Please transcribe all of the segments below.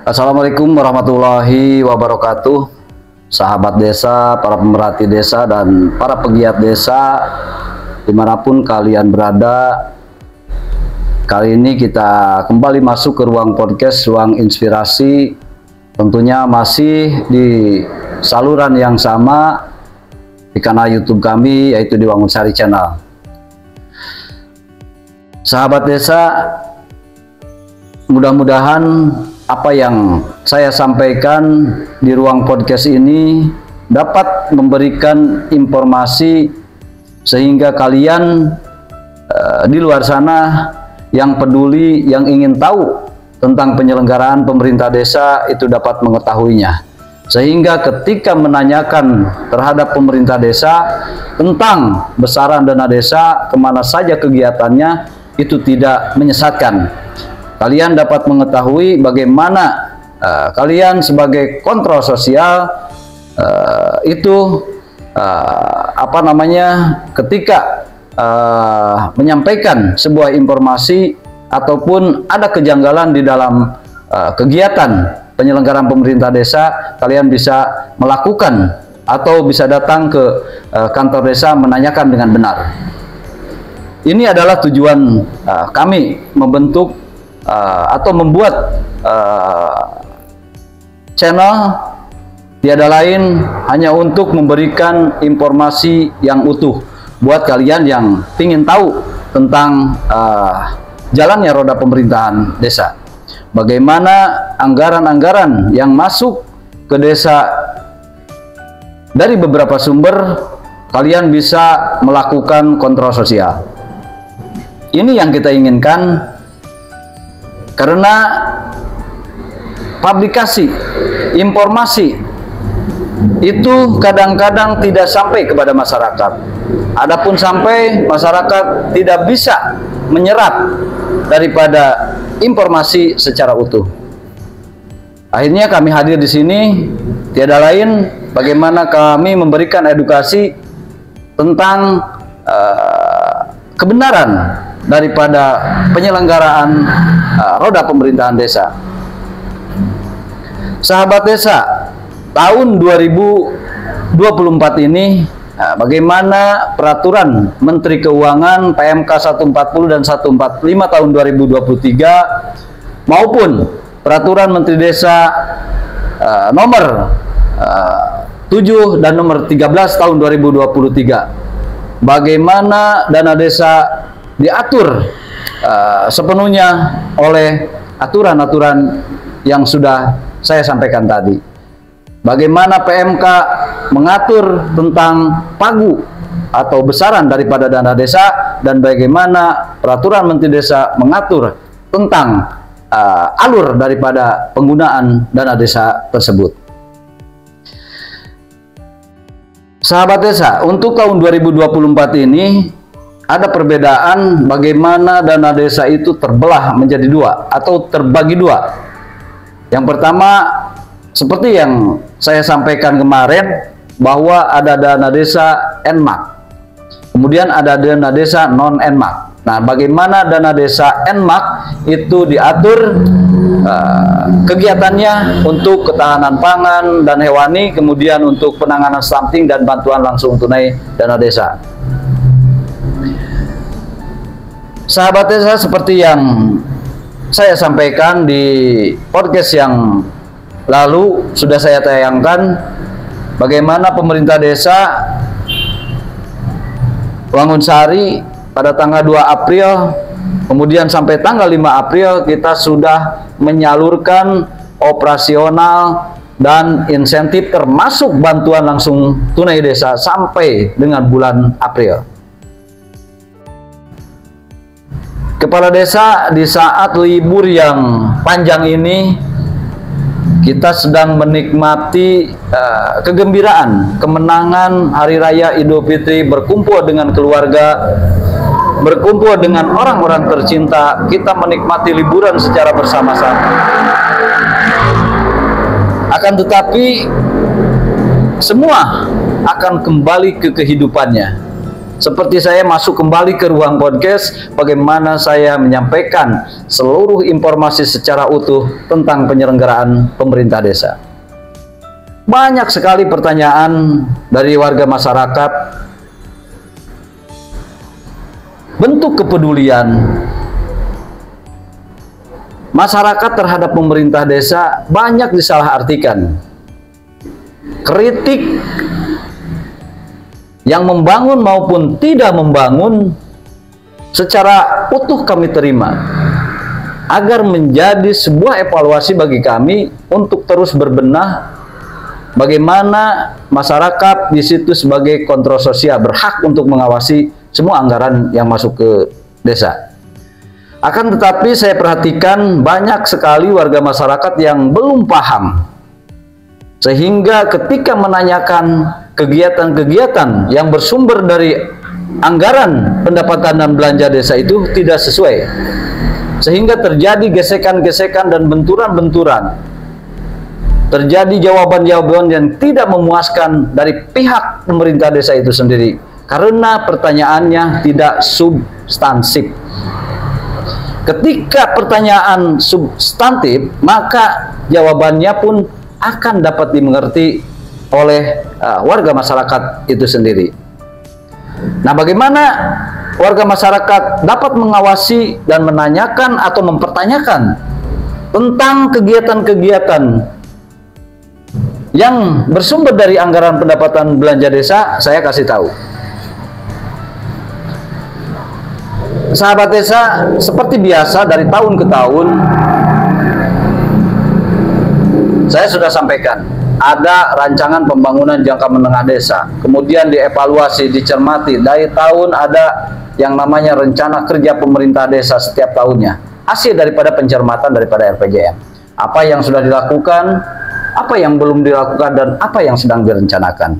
Assalamualaikum warahmatullahi wabarakatuh. Sahabat desa, para pemerhati desa, dan para pegiat desa dimanapun kalian berada. Kali ini kita kembali masuk ke ruang podcast, ruang inspirasi. Tentunya masih di saluran yang sama di kanal YouTube kami, yaitu di Wangun Sari Channel. Sahabat desa, mudah-mudahan apa yang saya sampaikan di ruang podcast ini dapat memberikan informasi sehingga kalian di luar sana yang peduli, yang ingin tahu tentang penyelenggaraan pemerintah desa itu dapat mengetahuinya. Sehingga ketika menanyakan terhadap pemerintah desa tentang besaran dana desa, kemana saja kegiatannya, itu tidak menyesatkan. Kalian dapat mengetahui bagaimana kalian sebagai kontrol sosial ketika menyampaikan sebuah informasi ataupun ada kejanggalan di dalam kegiatan penyelenggaraan pemerintah desa, kalian bisa melakukan atau bisa datang ke kantor desa menanyakan dengan benar. Ini adalah tujuan kami membentuk atau membuat channel, tiada lain hanya untuk memberikan informasi yang utuh buat kalian yang ingin tahu tentang jalannya roda pemerintahan desa. Bagaimana anggaran-anggaran yang masuk ke desa dari beberapa sumber, kalian bisa melakukan kontrol sosial. Ini yang kita inginkan. Karena publikasi informasi itu kadang-kadang tidak sampai kepada masyarakat. Adapun sampai, masyarakat tidak bisa menyerap daripada informasi secara utuh. Akhirnya kami hadir di sini tiada lain bagaimana kami memberikan edukasi tentang kebenaran daripada penyelenggaraan roda pemerintahan desa. Sahabat desa, tahun 2024 ini bagaimana peraturan Menteri Keuangan PMK 140 dan 145 tahun 2023 maupun peraturan Menteri Desa nomor 7 dan nomor 13 tahun 2023, bagaimana dana desa diatur sepenuhnya oleh aturan-aturan yang sudah saya sampaikan tadi. Bagaimana PMK mengatur tentang pagu atau besaran daripada dana desa, dan bagaimana peraturan Menteri Desa mengatur tentang alur daripada penggunaan dana desa tersebut. Sahabat desa, untuk tahun 2024 ini ada perbedaan bagaimana dana desa itu terbelah menjadi dua atau terbagi dua. Yang pertama, seperti yang saya sampaikan kemarin, bahwa ada dana desa NMAK, kemudian ada dana desa non NMAK. Nah, bagaimana dana desa NMAK itu diatur kegiatannya untuk ketahanan pangan dan hewani, kemudian untuk penanganan stunting dan bantuan langsung tunai dana desa. Sahabat desa, seperti yang saya sampaikan di podcast yang lalu sudah saya tayangkan, bagaimana pemerintah desa Wangun Sari pada tanggal 2 April kemudian sampai tanggal 5 April kita sudah menyalurkan operasional dan insentif termasuk bantuan langsung tunai desa sampai dengan bulan April. Kepala desa, di saat libur yang panjang ini kita sedang menikmati kegembiraan, kemenangan Hari Raya Idul Fitri, berkumpul dengan keluarga, berkumpul dengan orang-orang tercinta, kita menikmati liburan secara bersama-sama. Akan tetapi semua akan kembali ke kehidupannya. seperti saya masuk kembali ke ruang podcast, bagaimana saya menyampaikan seluruh informasi secara utuh tentang penyelenggaraan pemerintah desa. Banyak sekali pertanyaan dari warga masyarakat, bentuk kepedulian masyarakat terhadap pemerintah desa banyak disalahartikan. Kritik yang membangun maupun tidak membangun secara utuh kami terima, agar menjadi sebuah evaluasi bagi kami untuk terus berbenah bagaimana masyarakat di situ sebagai kontrol sosial berhak untuk mengawasi semua anggaran yang masuk ke desa. Akan tetapi saya perhatikan banyak sekali warga masyarakat yang belum paham, sehingga ketika menanyakan kegiatan-kegiatan yang bersumber dari anggaran pendapatan dan belanja desa itu tidak sesuai, sehingga terjadi gesekan-gesekan dan benturan-benturan, terjadi jawaban-jawaban yang tidak memuaskan dari pihak pemerintah desa itu sendiri karena pertanyaannya tidak substansif. Ketika pertanyaan substantif, maka jawabannya pun akan dapat dimengerti oleh warga masyarakat itu sendiri. Nah, bagaimana warga masyarakat dapat mengawasi dan menanyakan atau mempertanyakan tentang kegiatan-kegiatan yang bersumber dari anggaran pendapatan belanja desa? Saya kasih tahu. Sahabat desa, seperti biasa dari tahun ke tahun saya sudah sampaikan, ada rancangan pembangunan jangka menengah desa, kemudian dievaluasi, dicermati. Dari tahun ada yang namanya rencana kerja pemerintah desa setiap tahunnya, hasil daripada pencermatan daripada RPJM. Apa yang sudah dilakukan, apa yang belum dilakukan, dan apa yang sedang direncanakan.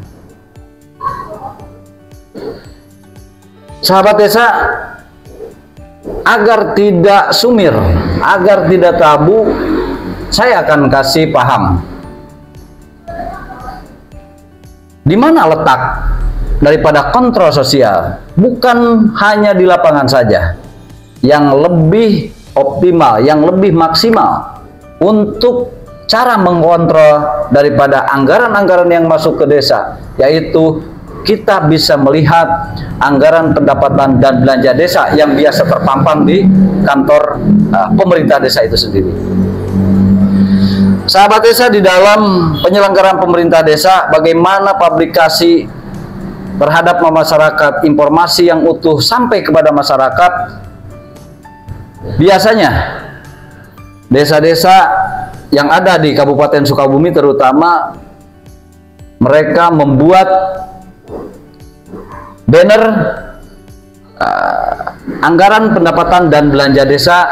Sahabat desa, agar tidak sumir, agar tidak tabu, saya akan kasih paham di mana letak daripada kontrol sosial, bukan hanya di lapangan saja, yang lebih optimal, yang lebih maksimal untuk cara mengontrol daripada anggaran-anggaran yang masuk ke desa, yaitu kita bisa melihat anggaran pendapatan dan belanja desa yang biasa terpampang di kantor pemerintah desa itu sendiri. Sahabat desa, di dalam penyelenggaraan pemerintah desa, bagaimana publikasi terhadap masyarakat, informasi yang utuh sampai kepada masyarakat. Biasanya desa-desa yang ada di Kabupaten Sukabumi terutama, mereka membuat banner anggaran pendapatan dan belanja desa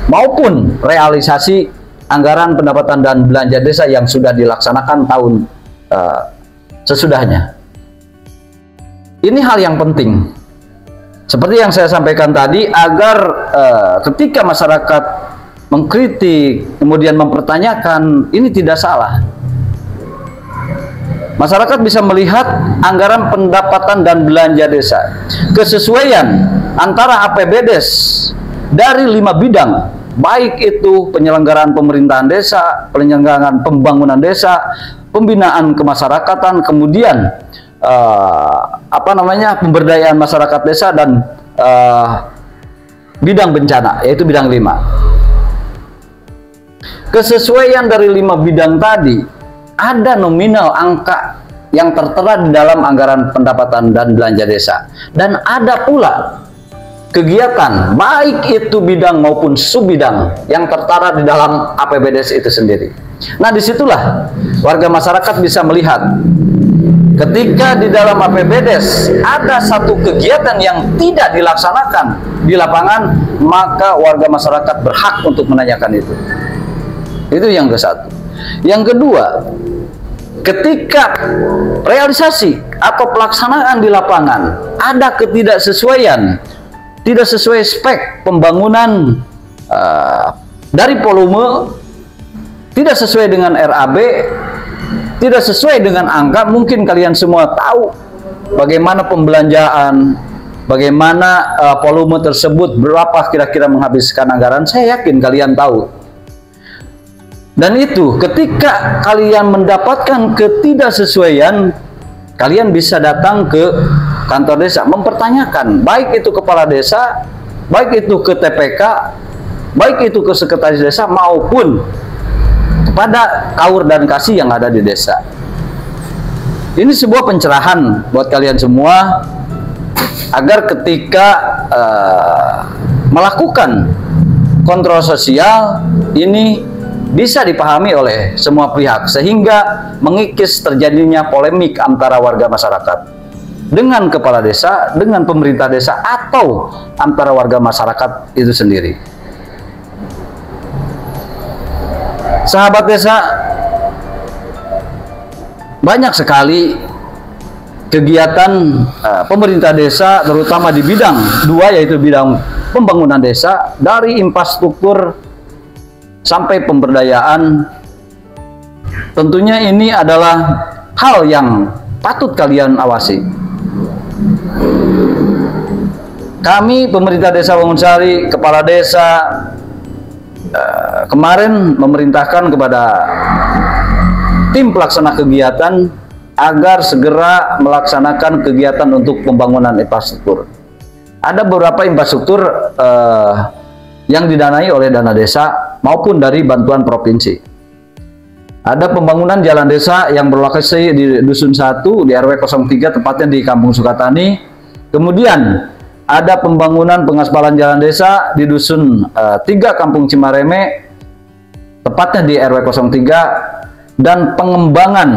maupun realisasi anggaran pendapatan dan belanja desa yang sudah dilaksanakan tahun sesudahnya. Ini hal yang penting, seperti yang saya sampaikan tadi, agar ketika masyarakat mengkritik kemudian mempertanyakan, ini tidak salah. Masyarakat bisa melihat anggaran pendapatan dan belanja desa, kesesuaian antara APBDes dari 5 bidang, baik itu penyelenggaraan pemerintahan desa, penyelenggaraan pembangunan desa, pembinaan kemasyarakatan, kemudian pemberdayaan masyarakat desa, dan bidang bencana, yaitu bidang 5. Kesesuaian dari 5 bidang tadi, ada nominal angka yang tertera di dalam anggaran pendapatan dan belanja desa, dan ada pula kegiatan baik itu bidang maupun subbidang yang tertara di dalam APBDes itu sendiri. Nah, disitulah warga masyarakat bisa melihat ketika di dalam APBDes ada satu kegiatan yang tidak dilaksanakan di lapangan, maka warga masyarakat berhak untuk menanyakan itu. Itu yang ke satu. Yang kedua, ketika realisasi atau pelaksanaan di lapangan ada ketidaksesuaian, tidak sesuai spek pembangunan dari volume, tidak sesuai dengan RAB, tidak sesuai dengan angka. Mungkin kalian semua tahu bagaimana pembelanjaan, bagaimana volume tersebut, berapa kira-kira menghabiskan anggaran, saya yakin kalian tahu. Dan itu ketika kalian mendapatkan ketidaksesuaian, kalian bisa datang ke kantor desa, mempertanyakan, baik itu kepala desa, baik itu ke TPK, baik itu ke sekretaris desa, maupun kepada kaur dan kasih yang ada di desa. Ini sebuah pencerahan buat kalian semua, agar ketika melakukan kontrol sosial ini bisa dipahami oleh semua pihak, sehingga mengikis terjadinya polemik antara warga masyarakat dengan kepala desa, dengan pemerintah desa, atau antara warga masyarakat itu sendiri. Sahabat desa, banyak sekali kegiatan pemerintah desa, terutama di bidang dua, yaitu bidang pembangunan desa, dari infrastruktur sampai pemberdayaan. Tentunya ini adalah hal yang patut kalian awasi. Kami pemerintah desa Wangunsari, kepala desa, kemarin memerintahkan kepada tim pelaksana kegiatan agar segera melaksanakan kegiatan untuk pembangunan infrastruktur. Ada beberapa infrastruktur yang didanai oleh dana desa maupun dari bantuan provinsi. Ada pembangunan jalan desa yang berlokasi di Dusun 1 di RW 03, tepatnya di Kampung Sukatani. Kemudian ada pembangunan pengaspalan jalan desa di Dusun 3 Kampung Cimareme, tepatnya di RW 03, dan pengembangan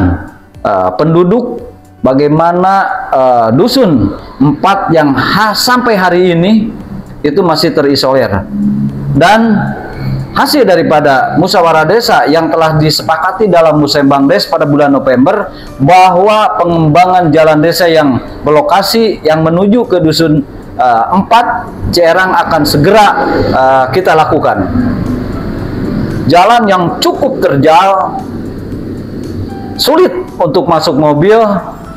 penduduk, bagaimana Dusun 4 yang sampai hari ini itu masih terisolir. Dan hasil daripada musyawarah desa yang telah disepakati dalam Musembang Des pada bulan November, bahwa pengembangan jalan desa yang berlokasi yang menuju ke Dusun 4 Cerang akan segera kita lakukan. Jalan yang cukup terjal, sulit untuk masuk mobil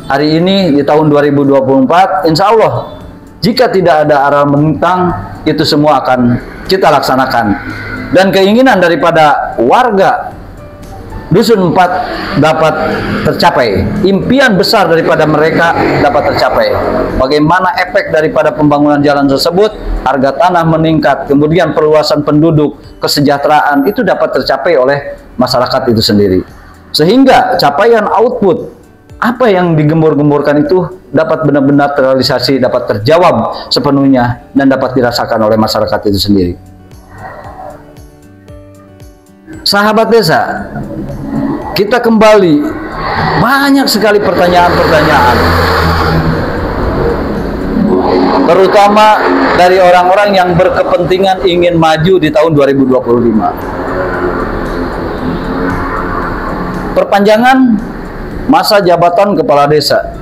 hari ini di tahun 2024, insya Allah jika tidak ada aral melintang, itu semua akan kita laksanakan. Dan keinginan daripada warga Dusun 4 dapat tercapai, impian besar daripada mereka dapat tercapai. Bagaimana efek daripada pembangunan jalan tersebut, harga tanah meningkat, kemudian perluasan penduduk, kesejahteraan, itu dapat tercapai oleh masyarakat itu sendiri. Sehingga capaian output apa yang digembur-gemburkan itu dapat benar-benar terrealisasi, dapat terjawab sepenuhnya, dan dapat dirasakan oleh masyarakat itu sendiri. Sahabat desa, kita kembali, banyak sekali pertanyaan-pertanyaan, terutama dari orang-orang yang berkepentingan ingin maju di tahun 2025. Perpanjangan masa jabatan kepala desa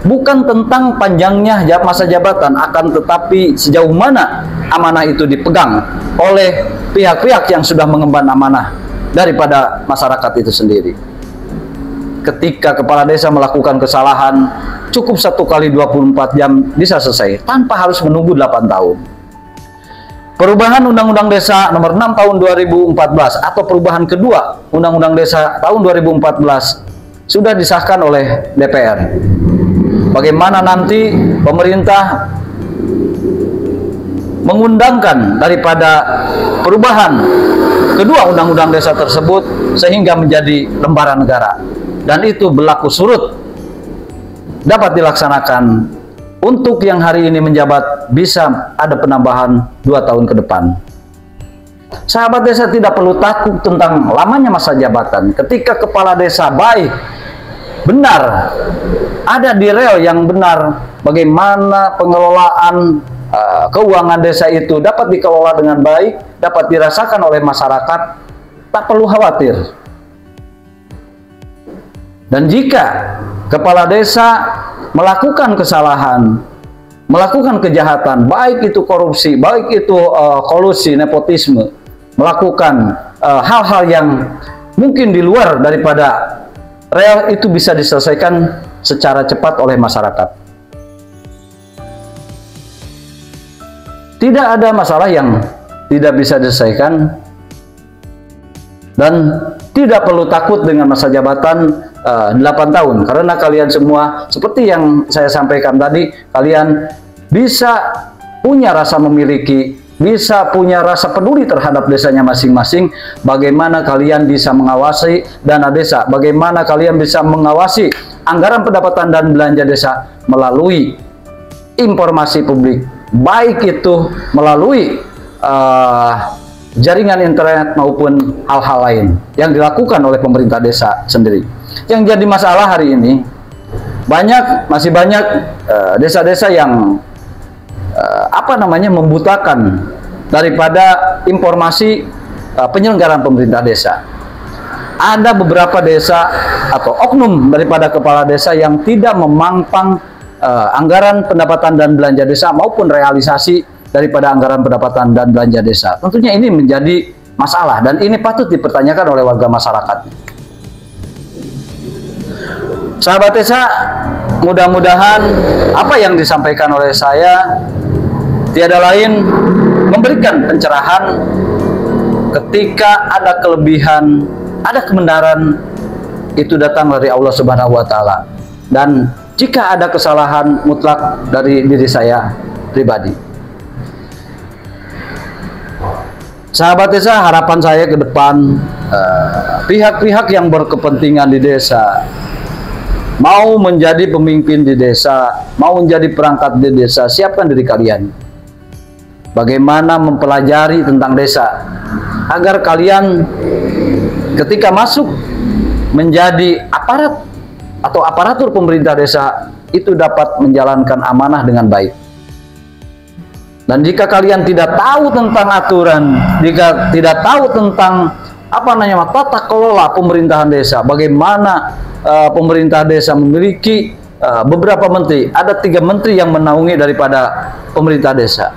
bukan tentang panjangnya masa jabatan, akan tetapi sejauh mana amanah itu dipegang oleh pihak-pihak yang sudah mengemban amanah daripada masyarakat itu sendiri. Ketika kepala desa melakukan kesalahan, cukup 1 kali 24 jam bisa selesai tanpa harus menunggu 8 tahun. Perubahan Undang-Undang Desa Nomor 6 Tahun 2014 atau perubahan kedua Undang-Undang Desa tahun 2014 sudah disahkan oleh DPR. Bagaimana nanti pemerintah mengundangkan daripada perubahan kedua Undang-Undang Desa tersebut sehingga menjadi lembaran negara, dan itu berlaku surut dapat dilaksanakan. Untuk yang hari ini menjabat bisa ada penambahan 2 tahun ke depan. Sahabat desa tidak perlu takut tentang lamanya masa jabatan. Ketika kepala desa baik, benar, ada di rel yang benar, bagaimana pengelolaan keuangan desa itu dapat dikelola dengan baik, dapat dirasakan oleh masyarakat, tak perlu khawatir. Dan jika kepala desa melakukan kesalahan, melakukan kejahatan, baik itu korupsi, baik itu kolusi, nepotisme, melakukan hal-hal yang mungkin di luar daripada real itu bisa diselesaikan secara cepat oleh masyarakat. Tidak ada masalah yang tidak bisa diselesaikan, dan tidak perlu takut dengan masa jabatan 8 tahun, karena kalian semua seperti yang saya sampaikan tadi, kalian bisa punya rasa memiliki, bisa punya rasa peduli terhadap desanya masing-masing. Bagaimana kalian bisa mengawasi dana desa, bagaimana kalian bisa mengawasi anggaran pendapatan dan belanja desa melalui informasi publik, baik itu melalui jaringan internet maupun hal-hal lain yang dilakukan oleh pemerintah desa sendiri. Yang jadi masalah hari ini, masih banyak desa-desa yang membutakan daripada informasi penyelenggaraan pemerintah desa. Ada beberapa desa atau oknum daripada kepala desa yang tidak memampang anggaran pendapatan dan belanja desa maupun realisasi daripada anggaran pendapatan dan belanja desa. Tentunya ini menjadi masalah dan ini patut dipertanyakan oleh warga masyarakat. Sahabat desa, mudah-mudahan apa yang disampaikan oleh saya tiada lain memberikan pencerahan ketika ada kelebihan, ada kebenaran, itu datang dari Allah Subhanahu wa Ta'ala. Dan jika ada kesalahan mutlak dari diri saya pribadi. Sahabat desa, harapan saya ke depan, pihak-pihak yang berkepentingan di desa, mau menjadi pemimpin di desa, mau menjadi perangkat di desa, siapkan diri kalian. Bagaimana mempelajari tentang desa, agar kalian ketika masuk menjadi aparat atau aparatur pemerintah desa, itu dapat menjalankan amanah dengan baik. Dan jika kalian tidak tahu tentang aturan, jika tidak tahu tentang tata kelola pemerintahan desa, bagaimana pemerintah desa memiliki beberapa menteri, ada 3 menteri yang menaungi daripada pemerintah desa,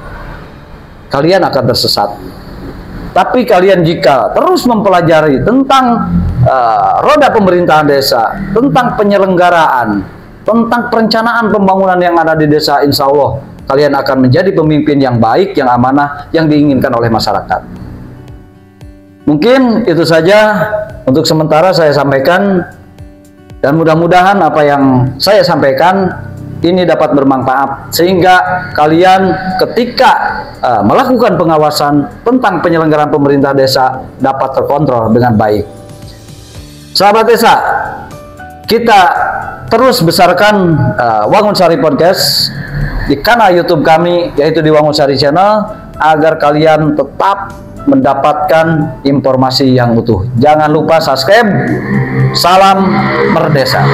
kalian akan tersesat. Tapi kalian jika terus mempelajari tentang roda pemerintahan desa, tentang penyelenggaraan, tentang perencanaan pembangunan yang ada di desa, insya Allah kalian akan menjadi pemimpin yang baik, yang amanah, yang diinginkan oleh masyarakat. Mungkin itu saja untuk sementara saya sampaikan. Dan mudah-mudahan apa yang saya sampaikan ini dapat bermanfaat, sehingga kalian ketika melakukan pengawasan tentang penyelenggaraan pemerintah desa dapat terkontrol dengan baik. Sahabat desa, kita terus besarkan Wangun Sari Podcast di kanal YouTube kami, yaitu di Wangun Sari Channel, agar kalian tetap mendapatkan informasi yang utuh. Jangan lupa subscribe. Salam Merdesa.